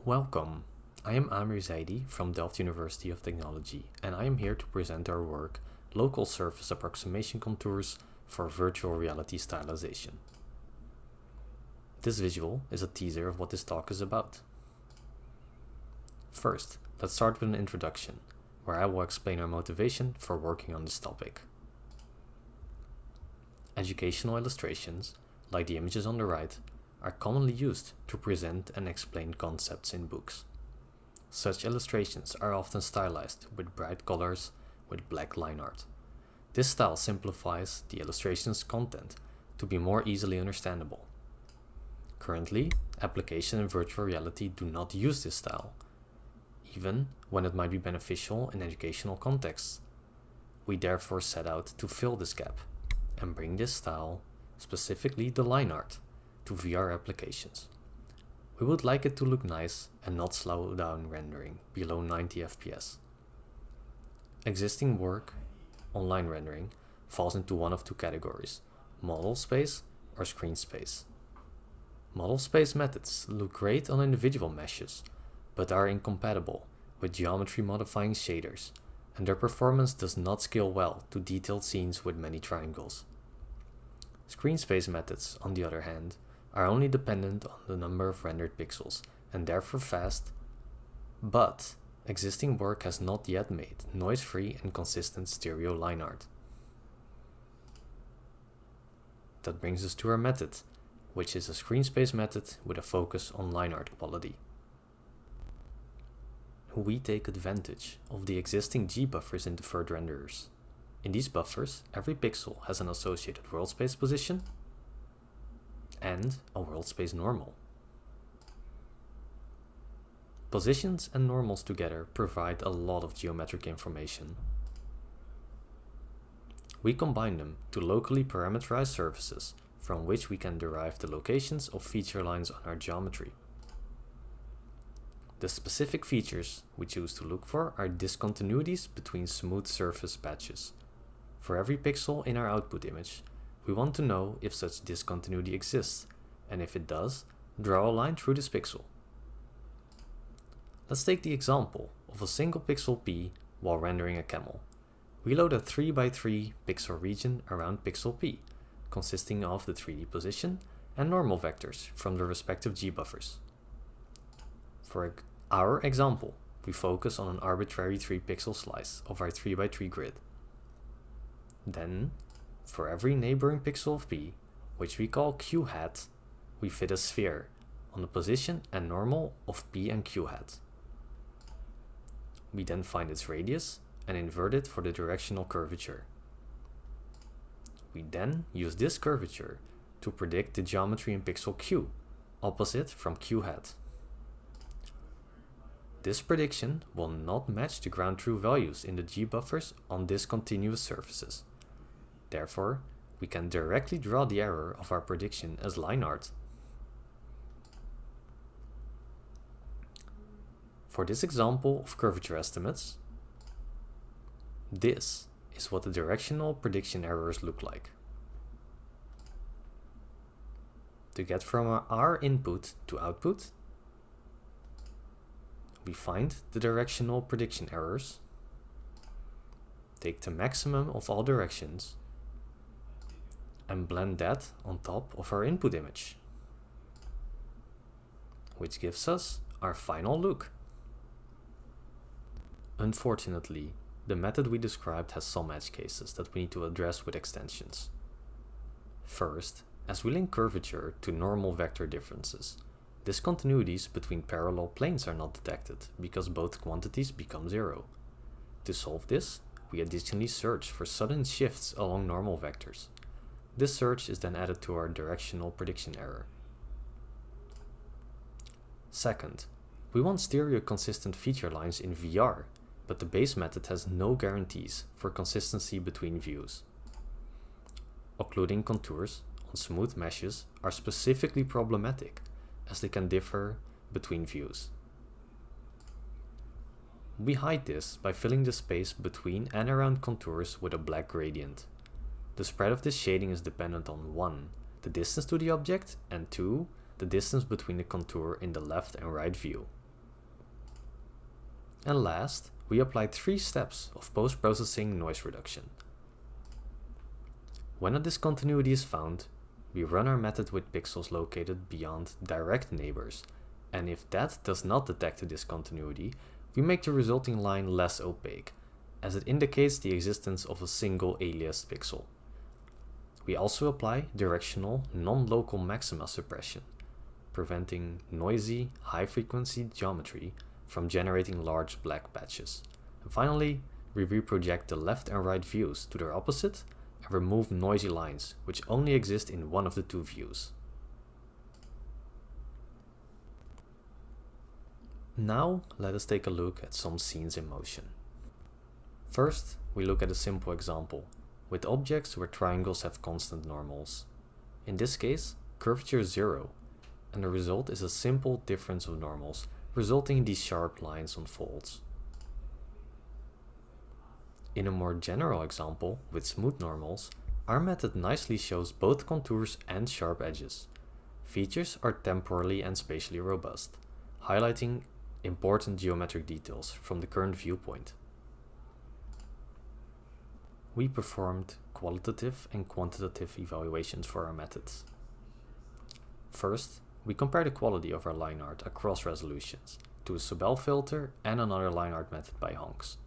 Welcome, I am Amir Zaidi from Delft University of Technology and I am here to present our work Local Surface Approximation Contours for Virtual Reality Stylization. This visual is a teaser of what this talk is about. First, let's start with an introduction, where I will explain our motivation for working on this topic. Educational illustrations, like the images on the right, are commonly used to present and explain concepts in books. Such illustrations are often stylized with bright colors with black line art. This style simplifies the illustration's content to be more easily understandable. Currently, applications in virtual reality do not use this style, even when it might be beneficial in educational contexts. We therefore set out to fill this gap and bring this style, specifically the line art, to VR applications. We would like it to look nice and not slow down rendering below 90 FPS. Existing work, online rendering, falls into one of two categories: model space or screen space. Model space methods look great on individual meshes, but are incompatible with geometry modifying shaders, and their performance does not scale well to detailed scenes with many triangles. Screen space methods, on the other hand, are only dependent on the number of rendered pixels and therefore fast, but existing work has not yet made noise-free and consistent stereo line art. That brings us to our method, which is a screen space method with a focus on line art quality. We take advantage of the existing G buffers in deferred renderers. In these buffers, every pixel has an associated world space position and a world space normal. Positions and normals together provide a lot of geometric information. We combine them to locally parameterized surfaces from which we can derive the locations of feature lines on our geometry. The specific features we choose to look for are discontinuities between smooth surface patches. For every pixel in our output image, we want to know if such discontinuity exists, and if it does, draw a line through this pixel. Let's take the example of a single pixel P while rendering a camel. We load a 3x3 pixel region around pixel P, consisting of the 3D position and normal vectors from the respective G buffers. For our example, we focus on an arbitrary 3 pixel slice of our 3x3 grid. Then, for every neighboring pixel of P, which we call Q hat, we fit a sphere on the position and normal of P and Q hat. We then find its radius and invert it for the directional curvature. We then use this curvature to predict the geometry in pixel Q, opposite from Q hat. This prediction will not match the ground truth values in the G buffers on discontinuous surfaces. Therefore, we can directly draw the error of our prediction as line art. For this example of curvature estimates, this is what the directional prediction errors look like. To get from our input to output, we find the directional prediction errors, take the maximum of all directions, and blend that on top of our input image, which gives us our final look. Unfortunately, the method we described has some edge cases that we need to address with extensions. First, as we link curvature to normal vector differences, discontinuities between parallel planes are not detected because both quantities become zero. To solve this, we additionally search for sudden shifts along normal vectors. This search is then added to our directional prediction error. Second, we want stereo consistent feature lines in VR, but the base method has no guarantees for consistency between views. Occluding contours on smooth meshes are specifically problematic, as they can differ between views. We hide this by filling the space between and around contours with a black gradient. The spread of this shading is dependent on 1. The distance to the object, and 2. The distance between the contour in the left and right view. And last, we applied 3 steps of post-processing noise reduction. When a discontinuity is found, we run our method with pixels located beyond direct neighbors, and if that does not detect a discontinuity, we make the resulting line less opaque, as it indicates the existence of a single aliased pixel. We also apply directional non-local maxima suppression, preventing noisy, high-frequency geometry from generating large black patches. And finally, we reproject the left and right views to their opposite and remove noisy lines, which only exist in one of the 2 views. Now, let us take a look at some scenes in motion. First, we look at a simple example, with objects where triangles have constant normals. In this case, curvature is 0, and the result is a simple difference of normals, resulting in these sharp lines on folds. In a more general example, with smooth normals, our method nicely shows both contours and sharp edges. Features are temporally and spatially robust, highlighting important geometric details from the current viewpoint. We performed qualitative and quantitative evaluations for our methods. First, we compare the quality of our line art across resolutions to a Sobel filter and another line art method by Honks.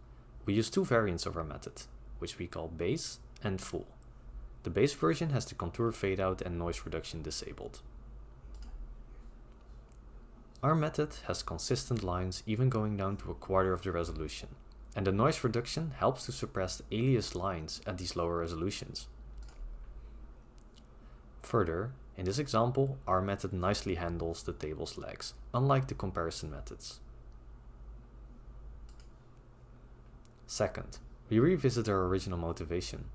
We use 2 variants of our method, which we call base and full. The base version has the contour fade out and noise reduction disabled. Our method has consistent lines even going down to a quarter of the resolution, and the noise reduction helps to suppress the alias lines at these lower resolutions. Further, in this example, our method nicely handles the table's legs, unlike the comparison methods. Second, we revisit our original motivation.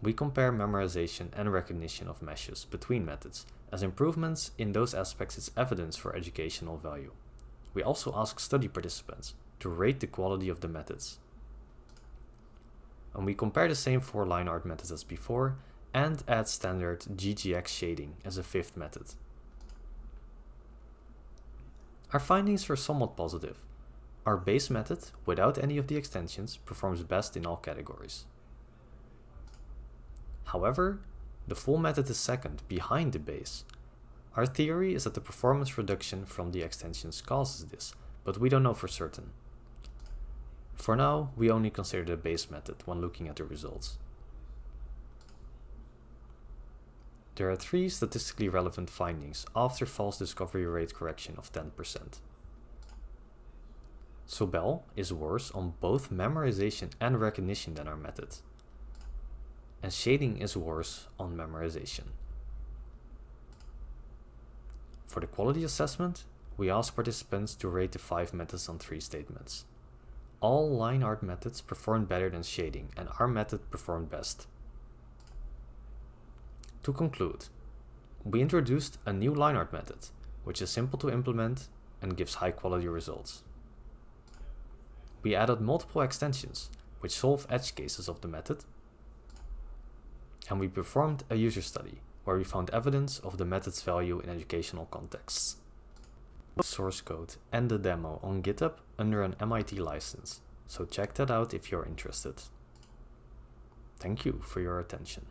We compare memorization and recognition of meshes between methods, as improvements in those aspects is evidence for educational value. We also ask study participants to rate the quality of the methods. And we compare the same 4 line art methods as before, and add standard GGX shading as a 5th method. Our findings are somewhat positive. Our base method, without any of the extensions, performs best in all categories. However, the full method is second, behind the base. Our theory is that the performance reduction from the extensions causes this, but we don't know for certain. For now, we only consider the base method when looking at the results. There are 3 statistically relevant findings after false discovery rate correction of 10%. Sobel is worse on both memorization and recognition than our method, and shading is worse on memorization. For the quality assessment, we asked participants to rate the 5 methods on 3 statements. All line art methods performed better than shading, and our method performed best. To conclude, we introduced a new line art method, which is simple to implement and gives high quality results. We added multiple extensions, which solve edge cases of the method, and we performed a user study, where we found evidence of the method's value in educational contexts. Source code and the demo on GitHub under an MIT license, so check that out if you're interested. Thank you for your attention.